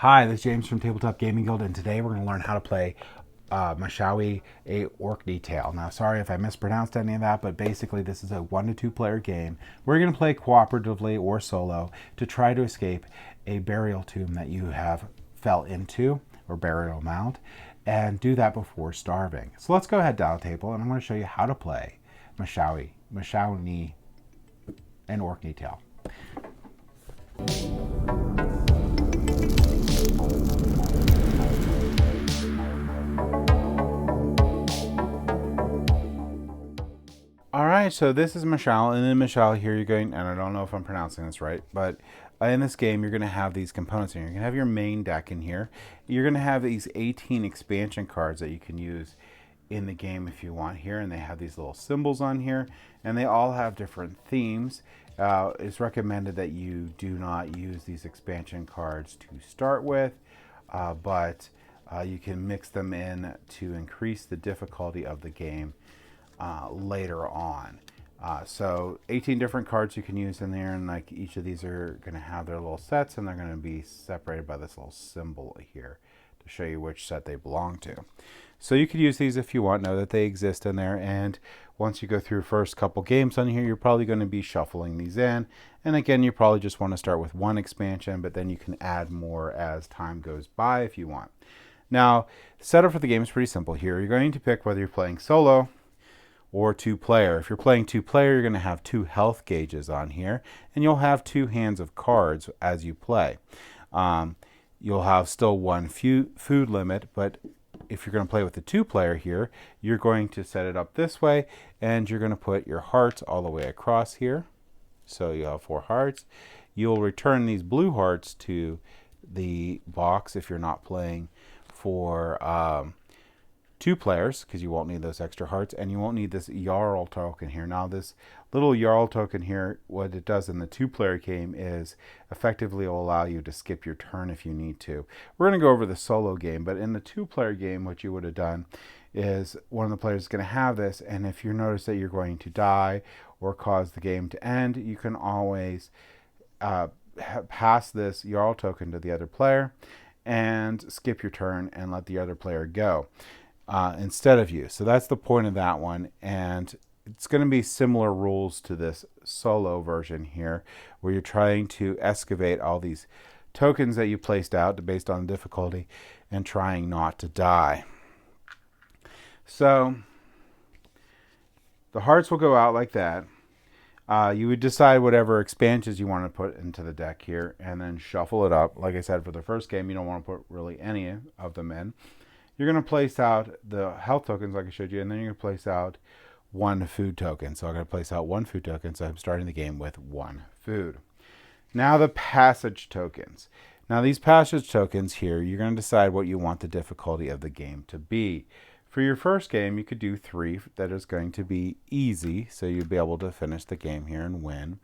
Hi, this is James from Tabletop Gaming Guild, and today we're going to learn how to play Maeshowe, a Orkney Tale. Now, sorry if I mispronounced any of that, but basically this is a 1 to 2 player game. We're going to play cooperatively or solo to try to escape a burial tomb that you have fell into, or burial mound, and do that before starving. So let's go ahead down the table, and I'm going to show you how to play Maeshowe, an Orkney Tale. All right, so this is Maeshowe, and in Maeshowe here you're going, and I don't know if I'm pronouncing this right, but in this game you're going to have these components in here. You're going to have your main deck in here. You're going to have these 18 expansion cards that you can use in the game if you want here, and they have these little symbols on here, and they all have different themes. It's recommended that you do not use these expansion cards to start with, but you can mix them in to increase the difficulty of the game later on. So 18 different cards you can use in there, and like each of these are going to have their little sets, and they're going to be separated by this little symbol here to show you which set they belong to. So you could use these if you want, know that they exist in there, and once you go through first couple games on here, you're probably going to be shuffling these in, and again you probably just want to start with one expansion, but then you can add more as time goes by if you want. Now, the setup for the game is pretty simple here. You're going to pick whether you're playing solo or 2-player. If you're playing 2-player, you're going to have 2 health gauges on here, and you'll have 2 hands of cards as you play. You'll have still 1 food limit, but if you're going to play with the 2-player here, you're going to set it up this way, and you're going to put your hearts all the way across here. So you'll have 4 hearts. You'll return these blue hearts to the box if you're not playing for 2 players, because you won't need those extra hearts, and you won't need this Jarl token here. Now this little Jarl token here, what it does in the 2-player game is effectively will allow you to skip your turn if you need to. We're going to go over the solo game, but in the 2-player game what you would have done is one of the players is going to have this, and if you notice that you're going to die or cause the game to end, you can always pass this Jarl token to the other player and skip your turn and let the other player go instead of you. So that's the point of that one, and it's going to be similar rules to this solo version here, where you're trying to excavate all these tokens that you placed out based on difficulty and trying not to die. So the hearts will go out like that. You would decide whatever expansions you want to put into the deck here and then shuffle it up. Like I said, for the first game you don't want to put really any of them in. You're going to place out the health tokens like I showed you, and then you're going to place out 1 food token. So I'm going to place out 1 food token, so I'm starting the game with 1 food. Now the passage tokens. Now these passage tokens here, you're going to decide what you want the difficulty of the game to be. For your first game, you could do 3 that is going to be easy, so you'll be able to finish the game here and win.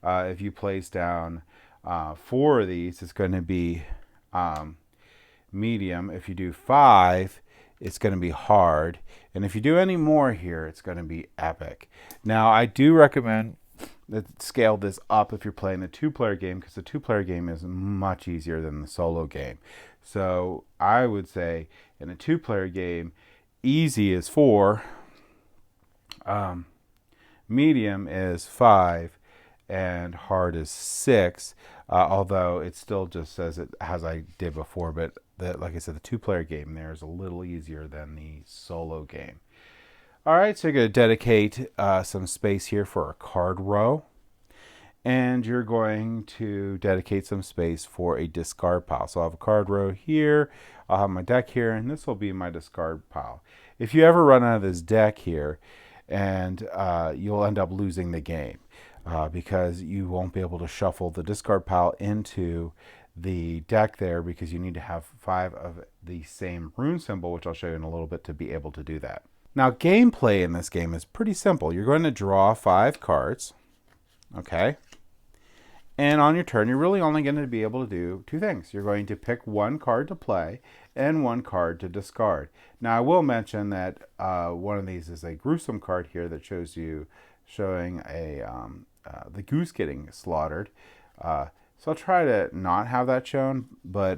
If you place down 4 of these, it's going to be medium. If you do 5, it's going to be hard, and if you do any more here, it's going to be epic. Now I do recommend that scale this up if you're playing the 2-player game, because the 2-player game is much easier than the solo game. So I would say in a 2-player game, easy is 4, medium is 5, and hard is 6, although it still just says it as I did before, but like I said, the 2-player game there is a little easier than the solo game. All right, so you're going to dedicate some space here for a card row, and you're going to dedicate some space for a discard pile. So I'll have a card row here, I'll have my deck here, and this will be my discard pile. If you ever run out of this deck here, and you'll end up losing the game because you won't be able to shuffle the discard pile into the deck there, because you need to have 5 of the same rune symbol, which I'll show you in a little bit, to be able to do that. Now gameplay in this game is pretty simple. You're going to draw 5 cards, okay? And on your turn, you're really only going to be able to do 2 things. You're going to pick 1 card to play and 1 card to discard. Now I will mention that one of these is a gruesome card here that shows you showing the goose getting slaughtered. So I'll try to not have that shown, but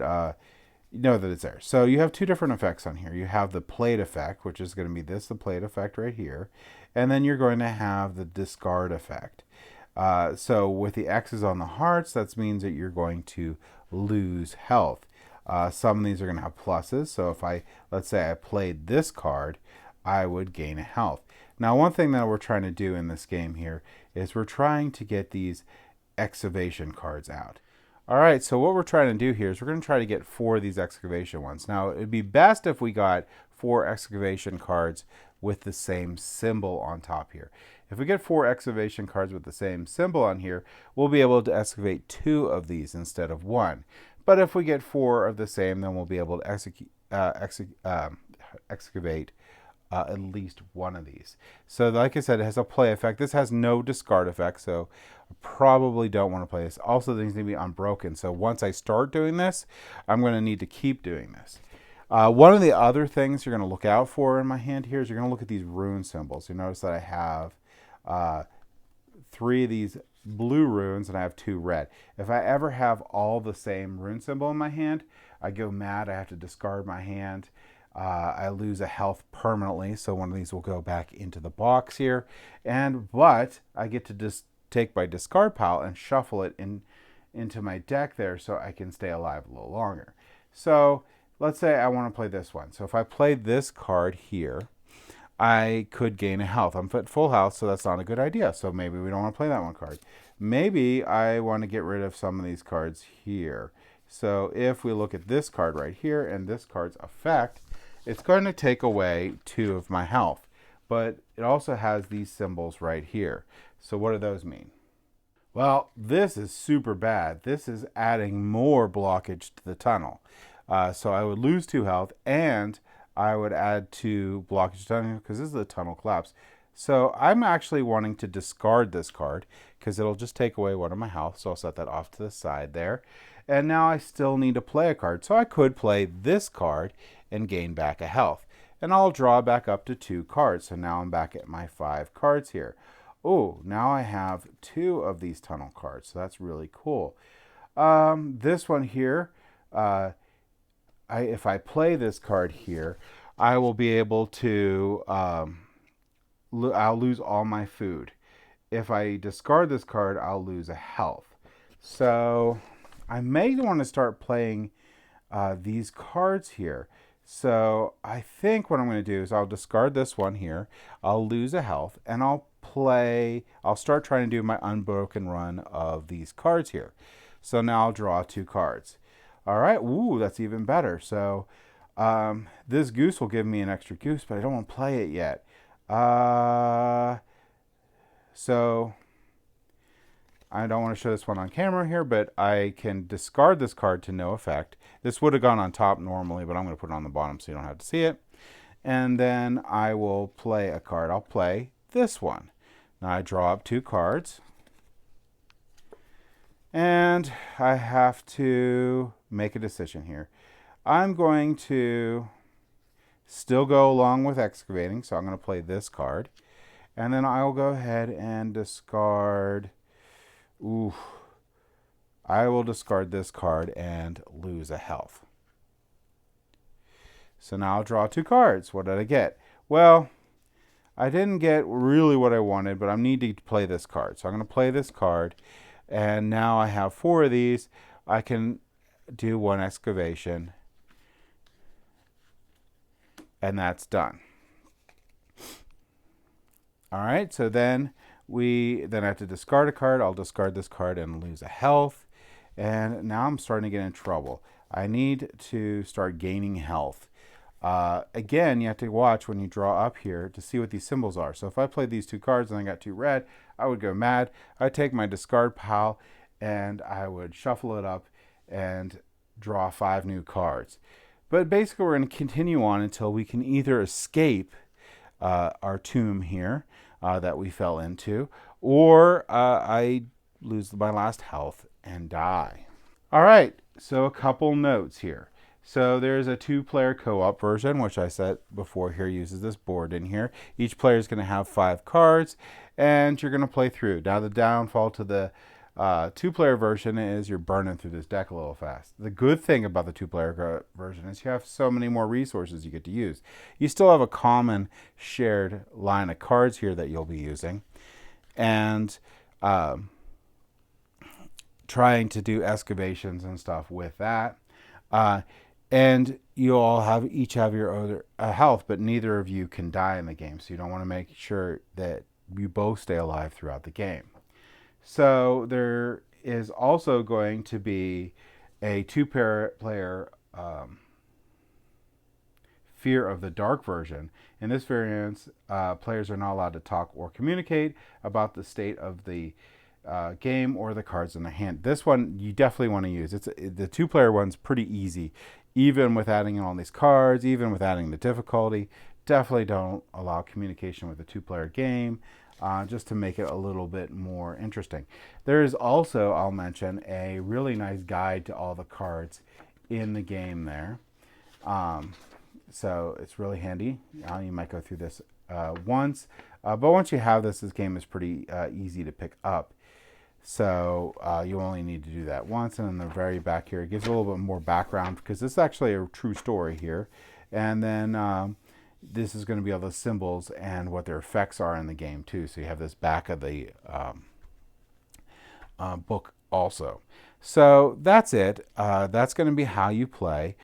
you know that it's there. So you have two different effects on here. You have the plate effect, which is going to be the plate effect right here. And then you're going to have the discard effect. So with the X's on the hearts, that means that you're going to lose health. Some of these are going to have pluses. So if let's say I played this card, I would gain a health. Now, one thing that we're trying to do in this game here is we're trying to get these excavation cards out. All right, so what we're trying to do here is we're going to try to get 4 of these excavation ones. Now, it'd be best if we got 4 excavation cards with the same symbol on top here. If we get 4 excavation cards with the same symbol on here, we'll be able to excavate 2 of these instead of 1. But if we get 4 of the same, then we'll be able to excavate at least 1 of these. So like I said, it has a play effect. This has no discard effect, so I probably don't want to play this. Also, things need to be unbroken. So once I start doing this, I'm going to need to keep doing this. One of the other things you're going to look out for in my hand here is you're going to look at these rune symbols. You notice that I have 3 of these blue runes and I have 2 red. If I ever have all the same rune symbol in my hand, I go mad. I have to discard my hand. I lose a health permanently, so one of these will go back into the box here. But I get to just take my discard pile and shuffle it into my deck there so I can stay alive a little longer. So let's say I want to play this one. So if I play this card here, I could gain a health. I'm at full health, so that's not a good idea. So maybe we don't want to play that one card. Maybe I want to get rid of some of these cards here. So if we look at this card right here and this card's effect, it's going to take away 2 of my health. But it also has these symbols right here. So what do those mean? Well, this is super bad. This is adding more blockage to the tunnel. So I would lose 2 health and I would add 2 blockage to the tunnel because this is a tunnel collapse. So I'm actually wanting to discard this card because it'll just take away 1 of my health. So I'll set that off to the side there. And now I still need to play a card. So I could play this card and gain back a health. And I'll draw back up to 2 cards. So now I'm back at my 5 cards here. Oh, now I have 2 of these tunnel cards. So that's really cool. This one here, if I play this card here, I will be able to, I'll lose all my food. If I discard this card, I'll lose a health. So I may want to start playing these cards here. So I think what I'm going to do is I'll discard this one here. I'll lose a health and I'll start trying to do my unbroken run of these cards here. So now I'll draw 2 cards. All right. Ooh, that's even better. So this goose will give me an extra goose, but I don't want to play it yet. So I don't want to show this one on camera here, but I can discard this card to no effect. This would have gone on top normally, but I'm going to put it on the bottom so you don't have to see it. And then I will play a card. I'll play this one. Now I draw up 2 cards. And I have to make a decision here. I'm going to still go along with excavating, so I'm going to play this card. And then I'll go ahead and discard... Ooh, I will discard this card and lose a health. So now I'll draw 2 cards. What did I get? Well, I didn't get really what I wanted, but I need to play this card. So I'm going to play this card. And now I have 4 of these. I can do 1 excavation. And that's done. All right, so then I have to discard a card. I'll discard this card and lose a health. And now I'm starting to get in trouble. I need to start gaining health. Again, you have to watch when you draw up here to see what these symbols are. So if I played these 2 cards and I got 2 red, I would go mad. I'd take my discard pile and I would shuffle it up and draw 5 new cards. But basically we're going to continue on until we can either escape our tomb here that we fell into, or I lose my last health and die. All right, so a couple notes here. So there's a 2-player co-op version, which I said before here uses this board in here. Each player is going to have 5 cards, and you're going to play through. Now the downfall to the Two-player version is you're burning through this deck a little fast. The good thing about the two-player version is you have so many more resources you get to use. You still have a common shared line of cards here that you'll be using, and trying to do excavations and stuff with that. And you all each have your other health, but neither of you can die in the game. So you don't want to make sure that you both stay alive throughout the game. So there is also going to be a two-player Fear of the Dark version. In this variant, players are not allowed to talk or communicate about the state of the game or the cards in the hand. This one you definitely want to use. The two-player one's pretty easy, even with adding in all these cards, even with adding the difficulty. Definitely don't allow communication with a two-player game, just to make it a little bit more interesting. There is also, I'll mention, a really nice guide to all the cards in the game there. So it's really handy. You might go through this once, but once you have this game is pretty easy to pick up. So you only need to do that once. And in the very back here, it gives a little bit more background because this is actually a true story here. And then this is going to be all the symbols and what their effects are in the game too. So you have this back of the book also. So that's it. That's going to be how you play.